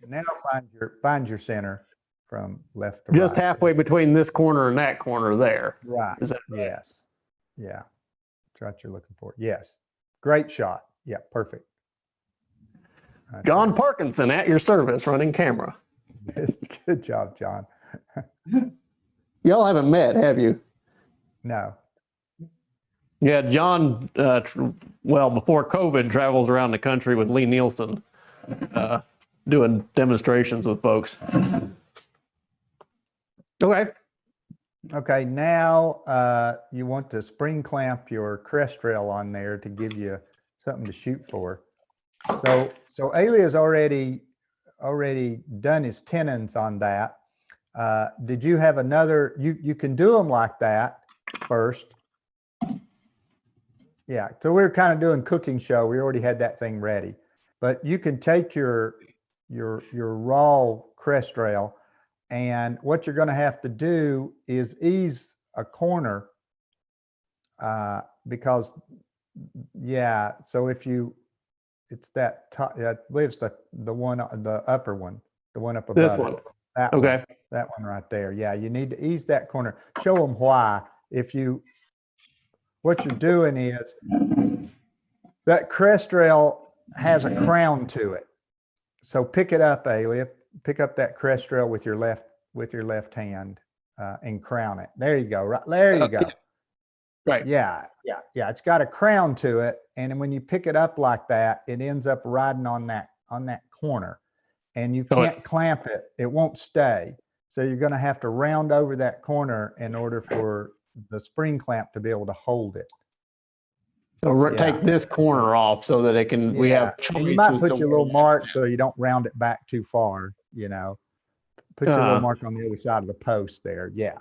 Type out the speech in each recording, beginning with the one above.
Now find your center from left to Just right. halfway between this corner and that corner there. Right. Is that right? Yes. Yeah. That's what you're looking for. Yes. Great shot. Yeah. Perfect. That's John right. Parkinson at your service, running camera. Good job, John. Y'all haven't met, have you? No. Yeah, John, well, before COVID, travels around the country with Lee Nielsen, doing demonstrations with folks. Okay. Okay, now you want to spring clamp your crest rail on there to give you something to shoot for. So Ailey has already done his tenons on that. Did you have another? You can do them like that first. Yeah, so we're kind of doing cooking show. We already had that thing ready, but you can take your raw crest rail, and what you're going to have to do is ease a corner because, yeah. So if you, it's that top. I believe it's the one, the upper one, the one up above. This one. That okay. One, that one right there. Yeah, you need to ease that corner. Show them why. What you're doing is that crest rail has a crown to it. So pick it up, Ailey. Pick up that crest rail with your left hand and crown it. There you go. Right there you go. Right. Yeah. It's got a crown to it, and when you pick it up like that, it ends up riding on that corner, and you can't clamp it. It won't stay. So you're going to have to round over that corner in order for the spring clamp to be able to hold it. So take this corner off so that it can. We have choices. And you might put your little mark so you don't round it back too far. You know, put your little mark on the other side of the post there. Yeah.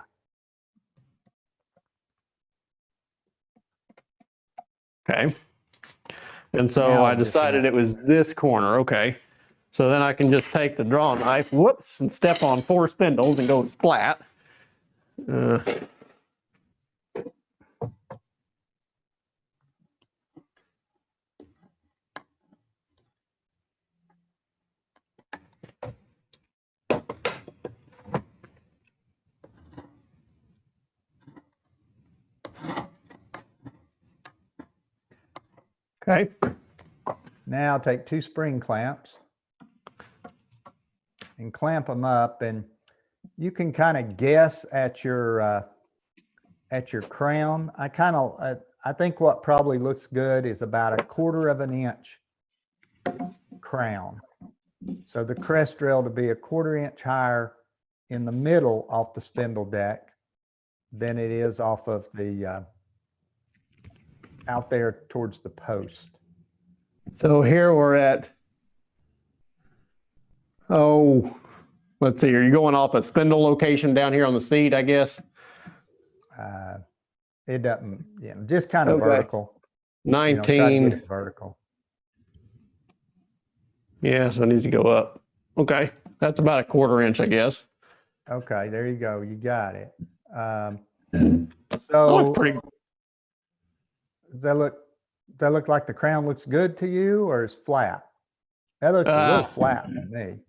Okay. And so I decided it was this corner. Okay. So then I can just take the draw knife, whoops, and step on 4 spindles and go splat. Okay. Now take 2 spring clamps and clamp them up, and you can kind of guess at your crown. I think what probably looks good is about 1/4 of an inch crown. So the crest rail to be 1/4 inch higher in the middle off the spindle deck than it is off of the out there towards the post. So here we're at, let's see, are you going off a spindle location down here on the seat, I guess? It doesn't, just kind of vertical. 19. Try to get it vertical. Yeah, so it needs to go up. Okay, that's about 1/4 inch, I guess. Okay, there you go. You got it. So pretty. Does that look like the crown looks good to you, or is flat? That looks a little flat to me,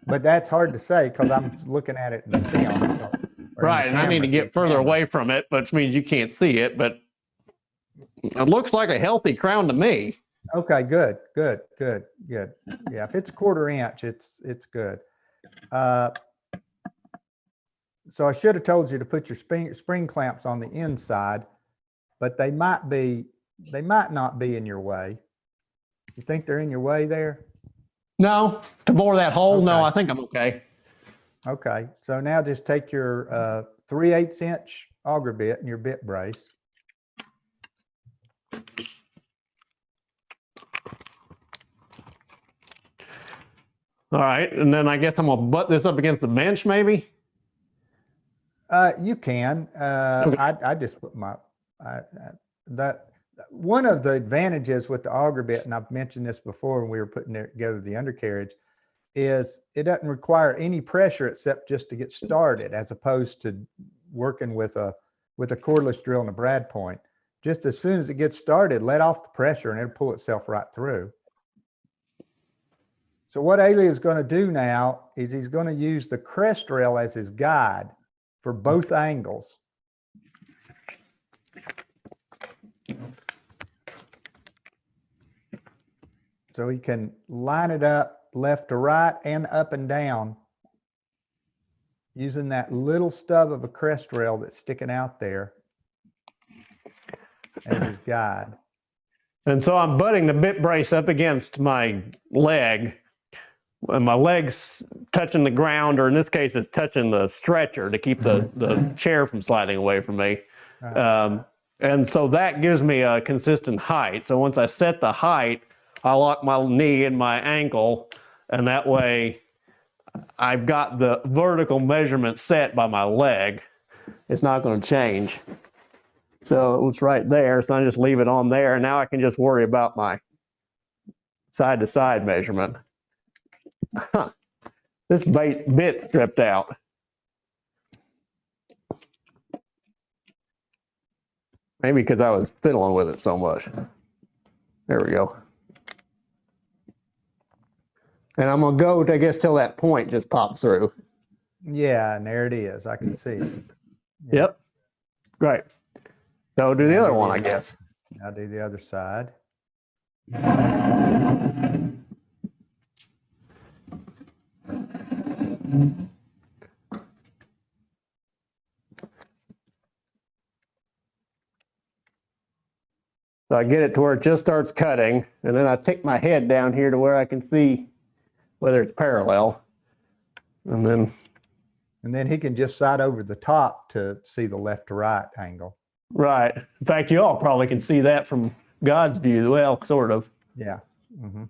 but that's hard to say because I'm looking at it in the film. Right, and I need to get further away from it, which means you can't see it, but it looks like a healthy crown to me. Okay, good. Yeah, if it's 1/4 inch, it's good. So I should have told you to put your spring clamps on the inside, but they might not be in your way. You think they're in your way there? No, to bore that hole. Okay. No, I think I'm okay. Okay, so now just take your 3/8 inch auger bit and your bit brace. All right, and then I guess I'm gonna butt this up against the bench, maybe. You can. Okay. I just put my that one of the advantages with the auger bit, and I've mentioned this before when we were putting together the undercarriage, is it doesn't require any pressure except just to get started, as opposed to working with a cordless drill and a brad point. Just as soon as it gets started, let off the pressure and it'll pull itself right through. So what Ailey is going to do now is he's going to use the crest rail as his guide for both angles. So he can line it up left to right and up and down using that little stub of a crest rail that's sticking out there as his guide. And so I'm butting the bit brace up against my leg, and my leg's touching the ground, or in this case, it's touching the stretcher to keep the chair from sliding away from me. And so that gives me a consistent height. So once I set the height, I lock my knee and my ankle, and that way I've got the vertical measurement set by my leg. It's not going to change. So it's right there. So I just leave it on there. And now I can just worry about my side-to-side measurement. This bit stripped out. Maybe because I was fiddling with it so much. There we go. And I'm going to go, I guess, till that point just pops through. Yeah, and there it is. I can see it. Yeah. Yep. Great. So do the other one, I guess. I'll do the other side. So I get it to where it just starts cutting, and then I take my head down here to where I can see whether it's parallel. And then he can just side over the top to see the left to right angle. Right. In fact, you all probably can see that from God's view. Well, sort of. Yeah. Mm-hmm.